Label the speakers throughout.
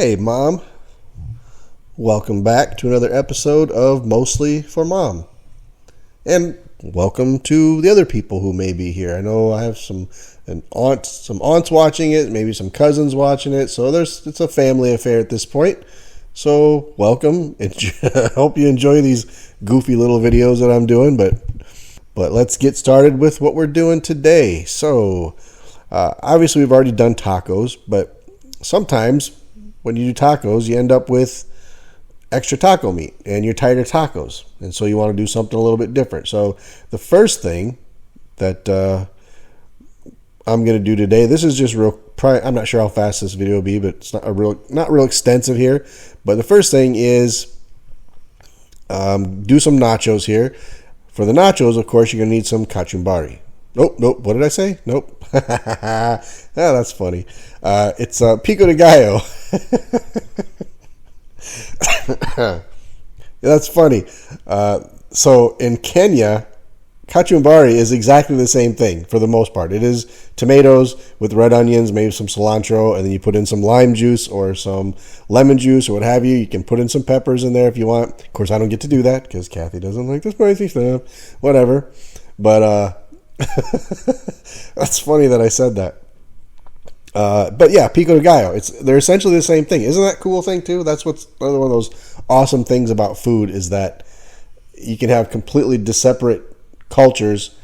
Speaker 1: Hey, Mom. Welcome back to another episode of Mostly for Mom. And welcome to the other people who may be here. I know I have some aunts watching it, maybe some cousins watching it. So it's a family affair at this point. So welcome. I hope you enjoy these goofy little videos that I'm doing. But let's get started with what we're doing today. So obviously we've already done tacos, but sometimes when you do tacos, you end up with extra taco meat and you're tired of tacos. And so you want to do something a little bit different. So the first thing that I'm going to do today, this is just I'm not sure how fast this video will be, but it's not real extensive here. But the first thing is do some nachos here. For the nachos, of course, you're going to need some kachumbari. Nope. What did I say? Nope. That's funny. It's pico de gallo. That's funny. So in Kenya, kachumbari is exactly the same thing for the most part. It is tomatoes with red onions, maybe some cilantro, and then you put in some lime juice or some lemon juice or what have you. You can put in some peppers in there if you want. Of course, I don't get to do that because Kathy doesn't like the spicy stuff. Whatever. But that's funny that I said that. But yeah, pico de gallo. They're essentially the same thing. Isn't that a cool thing too? That's what's another one of those awesome things about food is that you can have completely separate cultures,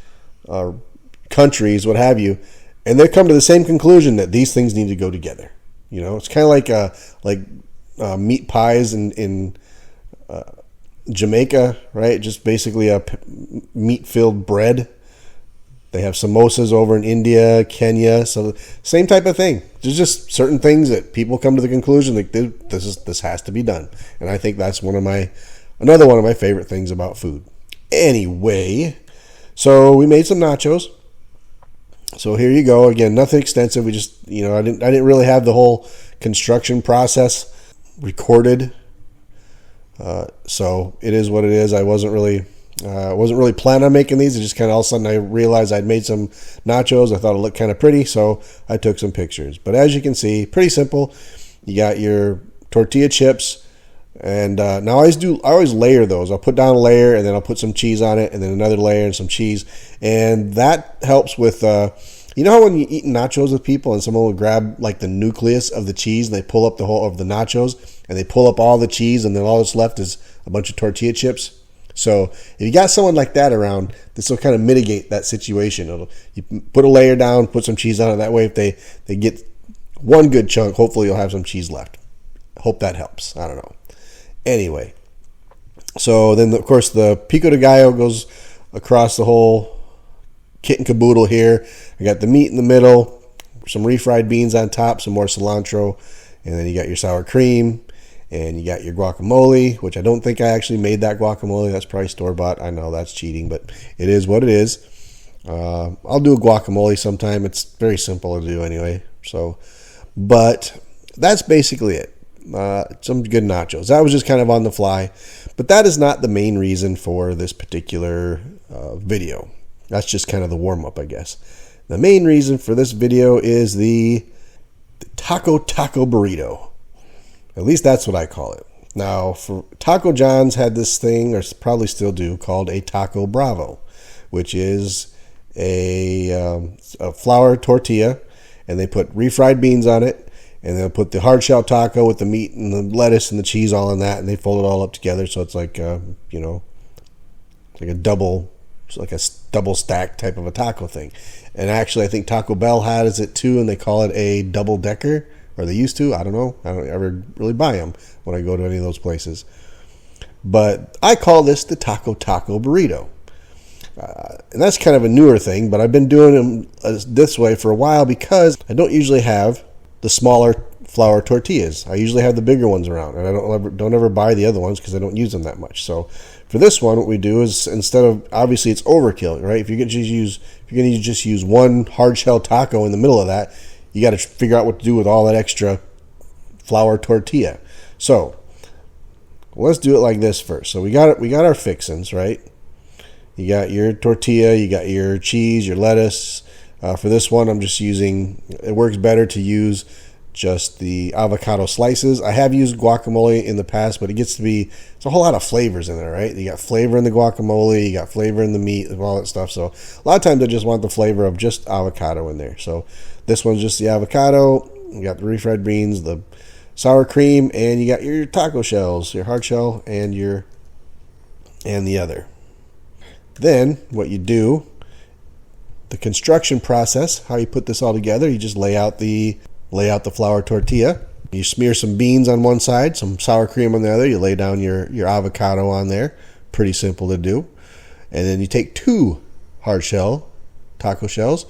Speaker 1: countries, what have you, and they come to the same conclusion that these things need to go together. You know, it's kind of like meat pies in Jamaica, right? Just basically a meat-filled bread. They have samosas over in India, Kenya, so same type of thing. There's just certain things that people come to the conclusion like this has to be done, and I think that's another one of my favorite things about food. Anyway, so we made some nachos. So here you go. Again, nothing extensive. We just I didn't really have the whole construction process recorded, so it is what it is. I wasn't really planning on making these. It just kind of all of a sudden I realized I'd made some nachos. I thought it looked kind of pretty, so I took some pictures. But as you can see, pretty simple. You got your tortilla chips, and now I always layer those. I'll put down a layer, and then I'll put some cheese on it, and then another layer and some cheese, and that helps with. You know how when you eat nachos with people, and someone will grab like the nucleus of the cheese, and they pull up the whole of the nachos, and they pull up all the cheese, and then all that's left is a bunch of tortilla chips. So if you got someone like that around, this will kind of mitigate that situation. You put a layer down, put some cheese on it. That way, if they get one good chunk, hopefully you'll have some cheese left. Hope that helps. I don't know. Anyway, so then, of course, the pico de gallo goes across the whole kit and caboodle here. I got the meat in the middle, some refried beans on top, some more cilantro, and then you got your sour cream. And you got your guacamole, which I don't think I actually made that guacamole. That's probably store-bought. I know that's cheating, but it is what it is. I'll do a guacamole sometime. It's very simple to do anyway. But that's basically it. Some good nachos. That was just kind of on the fly. But that is not the main reason for this particular video. That's just kind of the warm-up, I guess. The main reason for this video is the Taco Taco Burrito. At least that's what I call it. Now, for Taco John's had this thing, or probably still do, called a Taco Bravo, which is a flour tortilla, and they put refried beans on it, and they'll put the hard shell taco with the meat and the lettuce and the cheese all in that, and they fold it all up together, so it's like like a double stack type of a taco thing. And actually, I think Taco Bell has it too, and they call it a double decker. Or they used to. I don't know. I don't ever really buy them when I go to any of those places. But I call this the Taco Taco Burrito. And that's kind of a newer thing, but I've been doing them this way for a while because I don't usually have the smaller flour tortillas. I usually have the bigger ones around, and I don't ever buy the other ones because I don't use them that much. So for this one, what we do is instead of, obviously it's overkill, right? If you're going to just use one hard shell taco in the middle of that, you got to figure out what to do with all that extra flour tortilla. So let's do it like this first. So we got our fixins, right? You got your tortilla, you got your cheese, your lettuce. For this one, I'm just using. It works better to use just the avocado slices. I have used guacamole in the past, but it's a whole lot of flavors in there, right? You got flavor in the guacamole, you got flavor in the meat, and all that stuff. So a lot of times I just want the flavor of just avocado in there. So this one's just the avocado. You got the refried beans, the sour cream, and you got your taco shells, your hard shell, and the other. Then what you do, the construction process, how you put this all together, you just lay out the flour tortilla. You smear some beans on one side, some sour cream on the other. You lay down your avocado on there. Pretty simple to do. And then you take 2 hard shell taco shells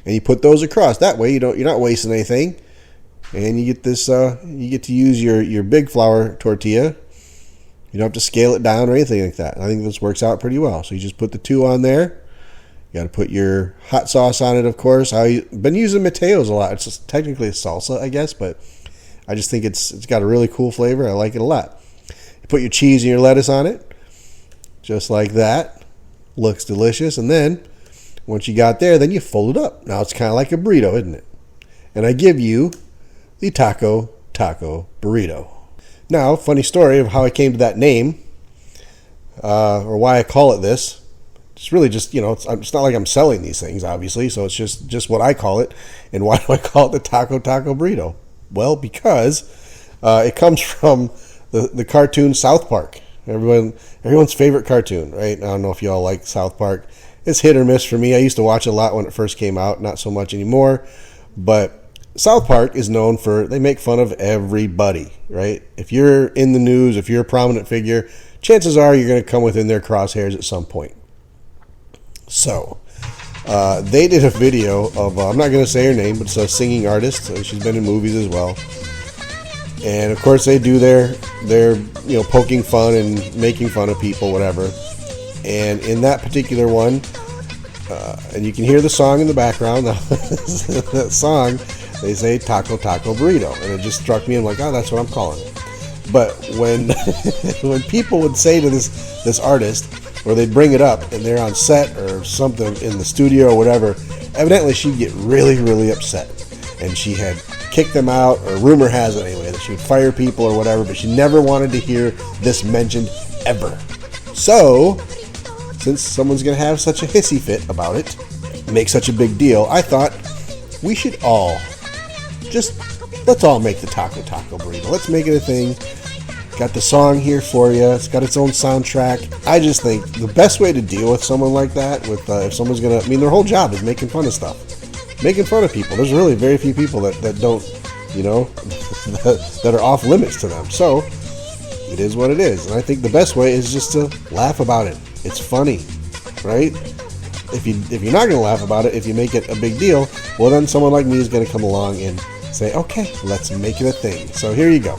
Speaker 1: and you put those across. That way you're not wasting anything. And you get this you get to use your big flour tortilla. You don't have to scale it down or anything like that. I think this works out pretty well. So you just put the 2 on there. You got to put your hot sauce on it, of course. I've been using Mateo's a lot. It's just technically a salsa, I guess, but I just think it's got a really cool flavor. I like it a lot. You put your cheese and your lettuce on it, just like that. Looks delicious. And then, once you got there, then you fold it up. Now it's kind of like a burrito, isn't it? And I give you the Taco Taco Burrito. Now, funny story of how I came to that name, or why I call it this. It's really just, it's not like I'm selling these things, obviously, so it's just what I call it. And why do I call it the Taco Taco Burrito? Well, because it comes from the cartoon South Park. Everyone's favorite cartoon, right? I don't know if y'all like South Park. It's hit or miss for me. I used to watch it a lot when it first came out, not so much anymore. But South Park is known for, they make fun of everybody, right? If you're in the news, if you're a prominent figure, chances are you're going to come within their crosshairs at some point. So, they did a video of, I'm not going to say her name, but it's a singing artist. She's been in movies as well. And of course they do their poking fun and making fun of people, whatever. And in that particular one, and you can hear the song in the background, that song, they say Taco Taco Burrito. And it just struck me, I'm like, oh, that's what I'm calling it. But when when people would say to this artist, or they'd bring it up and they're on set or something in the studio or whatever, evidently she'd get really, really upset. And she had kicked them out, or rumor has it anyway, that she would fire people or whatever, but she never wanted to hear this mentioned ever. So, since someone's going to have such a hissy fit about it, make such a big deal, I thought we should let's all make the Taco Taco Burrito. Let's make it a thing. Got the song here for you. It's got its own soundtrack. I just think the best way to deal with someone like that, if someone's going to, their whole job is making fun of stuff. Making fun of people. There's really very few people that don't, that are off limits to them. So, it is what it is. And I think the best way is just to laugh about it. It's funny, right? If you're not going to laugh about it, if you make it a big deal, well then someone like me is going to come along and say, okay, let's make it a thing. So here you go.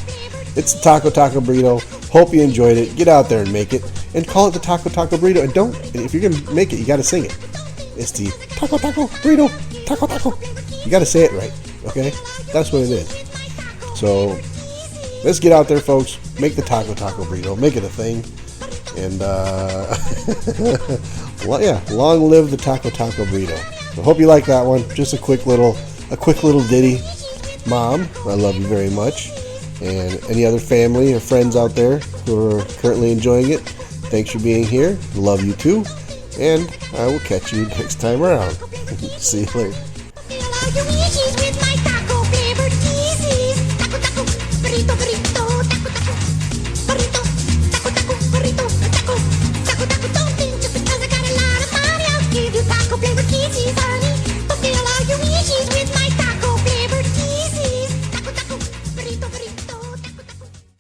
Speaker 1: It's the Taco Taco Burrito. Hope you enjoyed it. Get out there and make it. And call it the Taco Taco Burrito. And if you're going to make it, you got to sing it. It's the Taco Taco Burrito. Taco Taco. You got to say it right. Okay? That's what it is. So, let's get out there, folks. Make the Taco Taco Burrito. Make it a thing. And, long live the Taco Taco Burrito. So, hope you like that one. Just a quick little ditty. Mom, I love you very much. And any other family or friends out there who are currently enjoying it, thanks for being here. Love you too. And I will catch you next time around. See you later.